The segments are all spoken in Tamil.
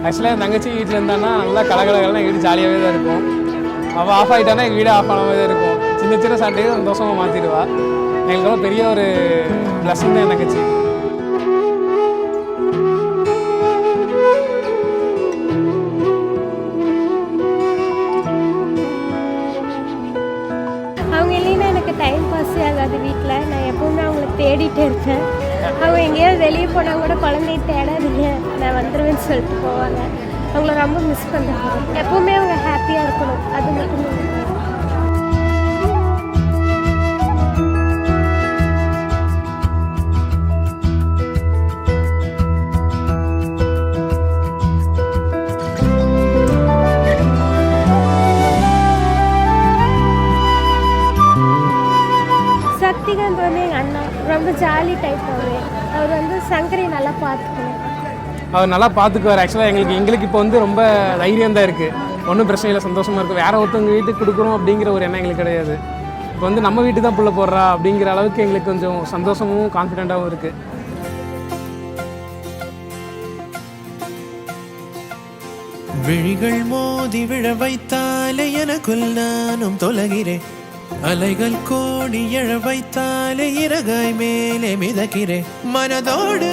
ஆக்சுவலாக என் தங்கச்சி வீட்டில் இருந்தான்னா நல்லா கலகலகலாம் வீடு ஜாலியாகவே தான் இருக்கும். அவள் ஆஃப் ஆகிட்டானா எங்கள் வீடு ஆஃப் ஆனவே தான் இருக்கும். சின்ன சின்ன சண்டையும் சந்தோஷமாக மாற்றிடுவா. எங்களுக்கு ரொம்ப பெரிய ஒரு பிளஸிங் தான் என் தங்கச்சி. அவங்க இல்லைன்னா எனக்கு டைம் பாஸே ஆகாது. வீட்டில் நான் எப்பவுமே அவங்கள தேடிட்டே இருப்பேன். அவங்க எங்கேயாவது வெளியே போனால் கூட குழந்தைய தேடாதீங்க நான் வந்துடுவேன்னு சொல்லிட்டு போவாங்க. அவங்கள ரொம்ப மிஸ் பண்ணுறேன். எப்பவுமே அவங்க ஹாப்பியாக இருக்கணும், அது மட்டும். சக்திகாந்த் வந்து எங்கள் அண்ணா ரொம்ப ஜாலி டைப். அவர் வந்து சங்கரை நல்லா பார்த்துக்கணும். அவர் நல்லா பார்த்துக்குவார். ஆக்சுவலாக எங்களுக்கு இப்போ வந்து ரொம்ப தைரியம் தான் இருக்குது. ஒன்றும் பிரச்சனை இல்லை, சந்தோஷமாக இருக்கும். வேறு ஒருத்தவங்க வீட்டுக்கு கொடுக்குறோம் அப்படிங்கிற ஒரு எண்ணம் எங்களுக்கு கிடையாது. இப்போ வந்து நம்ம வீட்டு தான் புள்ள போடுறா அப்படிங்கிற அளவுக்கு எங்களுக்கு கொஞ்சம் சந்தோஷமும் கான்ஃபிடென்ட்டாகவும் இருக்குது. விழிகள் மோதி விழ வைத்தாலே எனக்குள் நானும் தொலைகிறேன். அலைகள் கோடி எழ வைத்தாலே இறகாய் மேலே மிதக்கிறேன். மனதோடு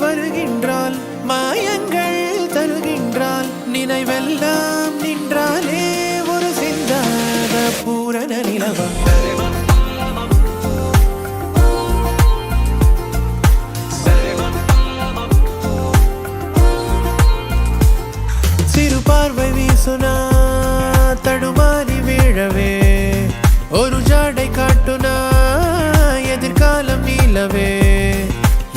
வருகின்றாள், மாயங்கள் தருகின்றாள். நினைவெல்லாம் நின்றாலே ஒரு சிந்தாத பூரண நிலவா. சிறு பார்வை வீசுனா தடுமாறி வீழவே, ஒரு ஜாடை காட்டுனா எதிர்காலம் நீலவே.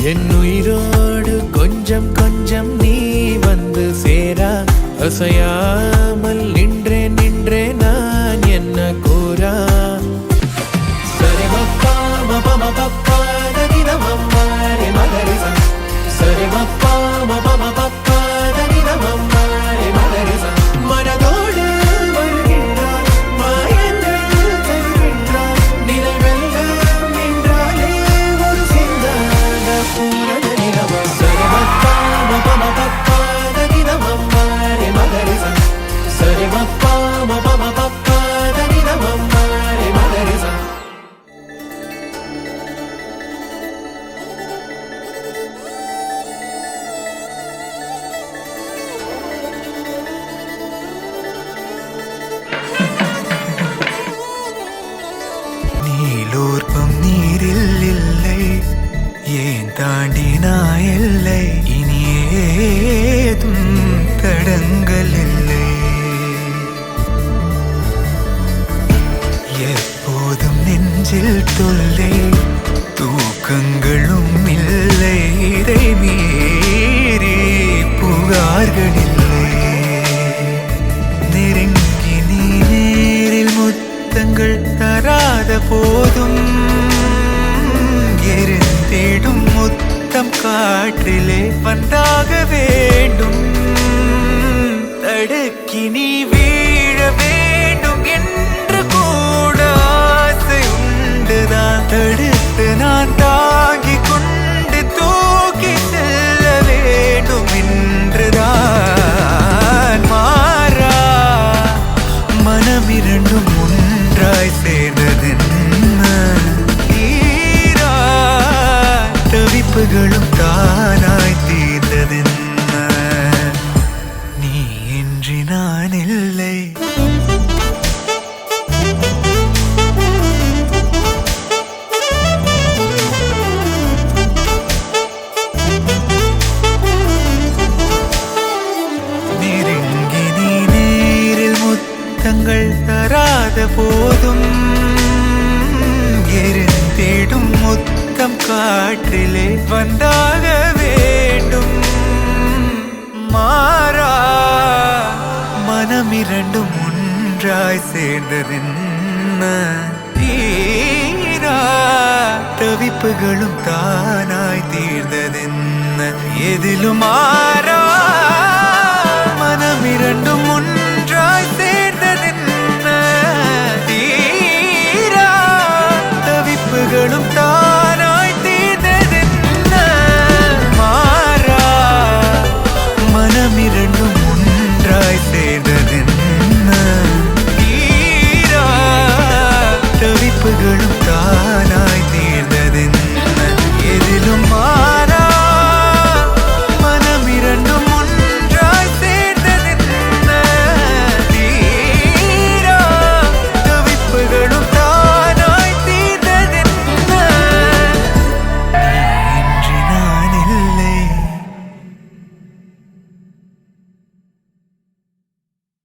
என் உயிரோடு கொஞ்சம் கொஞ்சம் நீ வந்து சேரா, அசையாமல் நின்றே நான் என்ன கூறா. சரி பப்பா மபம பப்பா தனிதமம்மாரே மகரிசா. சரி பப்பா மபம பப்பா தனிதமம்மாரே மகரிசா. மனதோடு வருகின்றாள், மாயங்கள் தருகின்றாள். நினைவெல்லாம் நின்றாலே ஒரு சிந்தாத பூரண நிலவா. சரி பப்பா மபம பப்பா தனிதமம்மாரே மகரிசா. சரி பப்பா மபம பப்பா தனிதமம்மாரே மகரிசா. நீலோர்ப்பம் நீரில் இல்லை, ஏன் தாண்டினா எல்லை. இனி ஏதும் தடங்கள் இல்லை. எப்போதும் நெஞ்சில் தொல்லை, தூக்கங்களும் இல்லை. இதை மீறி புகார்கள் இல்லை. நெருங்கி நீ நேரில் முத்தங்கள் தராத போதும் எரிந்திடும் முத்தம் காற்றிலே வந்தாக வேண்டும். தடுக்கி நீ வீழ வேண்டும் என்று கூட ஆசை உண்டுதான். தடுத்து நான் தாங்கிக் கொண்டு தூக்கி செல்ல வேண்டும் என்றுதான். மாறா மனம் இரண்டும் ஒன்றாய் சேர்ந்ததென்ன, தீரா தவிப்புகளும் தானாய் தீர்ந்ததென்ன. நீ இன்றி நான் இல்லை. நெருங்கி நீ நேரில் முத்தங்கள் தராத போதும் எரிந்திடும் முத்தம் காற்றிலே வந்தாக வேண்டும். மாறா மனம் இரண்டும் ஒன்றாய் சேர்ந்ததென்ன, தீரா தவிப்புகளும் தானாய் தீர்ந்ததென்ன. எதிலும் மாற